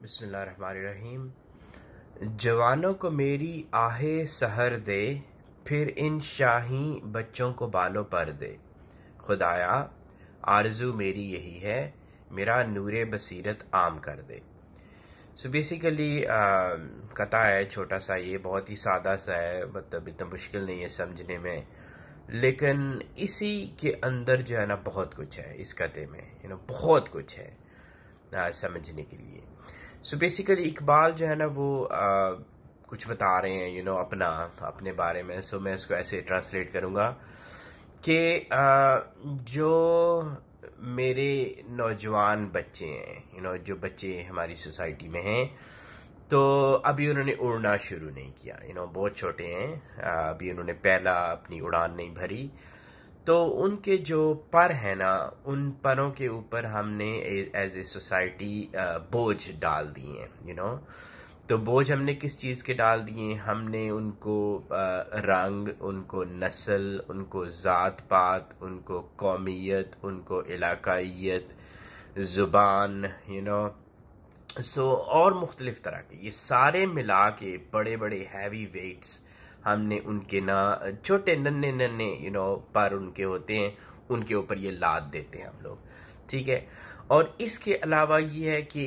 बिस्मिल्लाहिर्रहमानिर्रहीम। जवानों को मेरी आहे सहर दे, फिर इन शाही बच्चों को बालों पर दे। खुदाया आरज़ू मेरी यही है, मेरा नूरे बसीरत आम कर दे। सो बेसिकली कथा है छोटा सा, ये बहुत ही सादा सा है, मतलब इतना मुश्किल नहीं है समझने में, लेकिन इसी के अंदर जो है ना बहुत कुछ है इस कथे में, बहुत कुछ है समझने के लिए। सो बेसिकली इकबाल जो है ना वो कुछ बता रहे हैं अपने बारे में। सो मैं इसको ऐसे ट्रांसलेट करूँगा कि जो मेरे नौजवान बच्चे हैं, जो बच्चे हमारी सोसाइटी में हैं, तो अभी उन्होंने उड़ना शुरू नहीं किया, बहुत छोटे हैं, अभी उन्होंने पहला अपनी उड़ान नहीं भरी, तो उनके जो पर है ना, उन परों के ऊपर हमने एज ए सोसाइटी बोझ डाल दिए हैं। तो बोझ हमने किस चीज़ के डाल दिए? हमने उनको रंग, उनको नस्ल, उनको ज़ात पात, उनको कौमियत, उनको इलाकाइयत, ज़ुबान, और मुख्तलिफ तरह के ये सारे मिला के बड़े बड़े हैवी वेट्स हमने उनके ना छोटे नन्हे नन्हे पर उनके होते हैं, उनके ऊपर ये लाद देते हैं हम लोग, ठीक है। और इसके अलावा ये है कि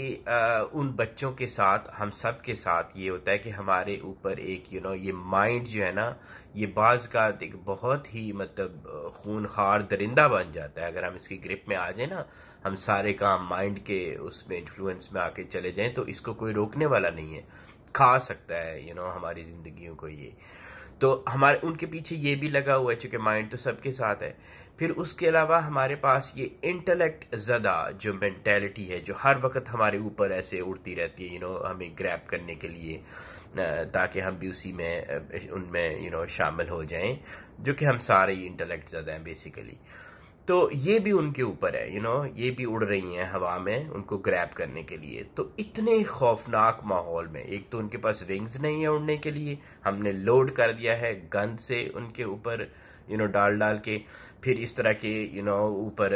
उन बच्चों के साथ, हम सब के साथ ये होता है कि हमारे ऊपर एक ये माइंड जो है ना, ये बाज़ का एक बहुत ही मतलब खूनखार दरिंदा बन जाता है। अगर हम इसकी ग्रिप में आ जाए ना, हम सारे काम माइंड के उसमें इन्फ्लुएंस में आके चले जाएं, तो इसको कोई रोकने वाला नहीं है, खा सकता है हमारी जिंदगियों को ये। तो हमारे उनके पीछे ये भी लगा हुआ है, चूंकि माइंड तो सबके साथ है। फिर उसके अलावा हमारे पास ये इंटेलेक्ट ज़दा जो मेंटेलिटी है, जो हर वक्त हमारे ऊपर ऐसे उड़ती रहती है, हमें ग्रैब करने के लिए, ताकि हम भी उसी में उनमें शामिल हो जाएं, जो कि हम सारे ही इंटेलेक्ट ज़दा हैं बेसिकली। तो ये भी उनके ऊपर है, ये भी उड़ रही हैं हवा में उनको ग्रैब करने के लिए। तो इतने खौफनाक माहौल में, एक तो उनके पास विंग्स नहीं है उड़ने के लिए, हमने लोड कर दिया है गंद से उनके ऊपर डाल डाल के, फिर इस तरह के ऊपर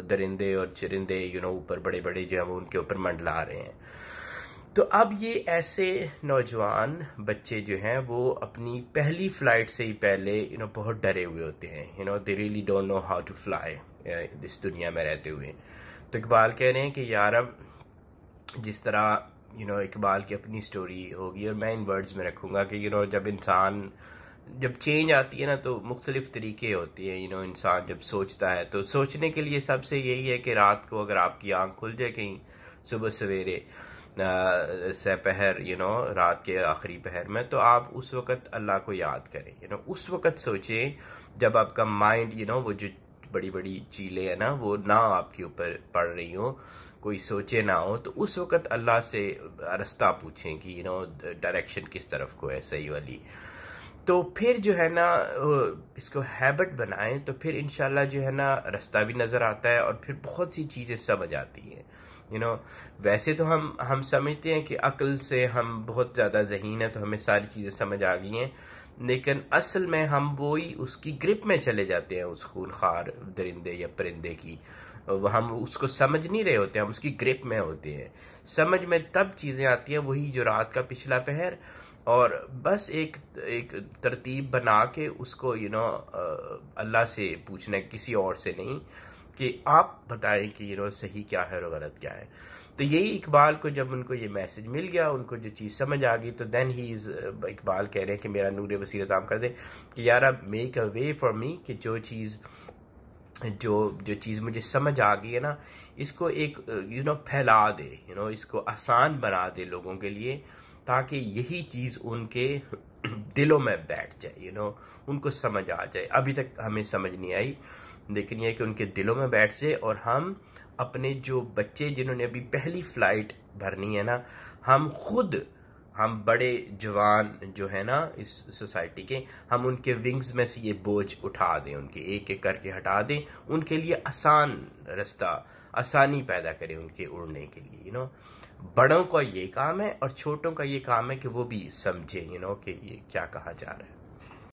दरिंदे और चरिंदे ऊपर बड़े बड़े जो है वो उनके ऊपर मंडला रहे हैं। तो अब ये ऐसे नौजवान बच्चे जो हैं वो अपनी पहली फ्लाइट से ही पहले बहुत डरे हुए होते हैं, they really don't know how to fly इस दुनिया में रहते हुए। तो इकबाल कह रहे हैं कि यार अब जिस तरह इकबाल की अपनी स्टोरी होगी, और मैं इन वर्ड्स में रखूँगा कि जब चेंज आती है ना, तो मुख्तलिफ तरीके होती है। इंसान जब सोचता है, तो सोचने के लिए सबसे यही है कि रात को अगर आपकी आंख खुल जाए कहीं सुबह सवेरे सपहर, रात के आखिरी पहर में, तो आप उस वक़्त अल्लाह को याद करें, उस वक़्त सोचें जब आपका माइंड वो जो बड़ी बड़ी चीलें है ना वो ना आपके ऊपर पड़ रही हो, कोई सोचे ना हो, तो उस वक़्त अल्लाह से रास्ता पूछें कि डायरेक्शन किस तरफ को है सही वाली। तो फिर जो है ना इसको हैबिट बनाएं, तो फिर इंशाल्लाह जो है ना रास्ता भी नज़र आता है, और फिर बहुत सी चीज़ें समझ आती हैं। वैसे तो हम समझते हैं कि अक्ल से हम बहुत ज़्यादा ज़हीन है, तो हमें सारी चीज़ें समझ आ गई हैं, लेकिन असल में हम वही उसकी ग्रिप में चले जाते हैं, उस खूनखार दरिंदे या परिंदे की। हम उसको समझ नहीं रहे होते, हम उसकी ग्रिप में होते हैं। समझ में तब चीज़ें आती हैं, वही जो रात का पिछला पहर, और बस एक तरतीब बना के उसको अल्लाह से पूछना है, किसी और से नहीं, कि आप बताएं कि सही क्या है और गलत क्या है। तो यही इकबाल को जब उनको ये मैसेज मिल गया, उनको जो चीज़ समझ आ गई, तो देन इकबाल कह रहे हैं कि मेरा नूरे बसीरत आम कर दे, कि यार अब make a way for me, कि जो चीज़ मुझे समझ आ गई है ना, इसको एक फैला दे, इसको आसान बना दे लोगों के लिए, ताकि यही चीज़ उनके दिलों में बैठ जाए, उनको समझ आ जाए। अभी तक हमें समझ नहीं आई, लेकिन यह कि उनके दिलों में बैठ जाए, और हम अपने जो बच्चे जिन्होंने अभी पहली फ्लाइट भरनी है ना, हम बड़े जवान जो है ना इस सोसाइटी के, हम उनके विंग्स में से ये बोझ उठा दें, उनके एक एक करके हटा दें, उनके लिए आसान रास्ता, आसानी पैदा करें उनके उड़ने के लिए। बड़ों का ये काम है, और छोटों का ये काम है कि वो भी समझें कि ये क्या कहा जा रहा है।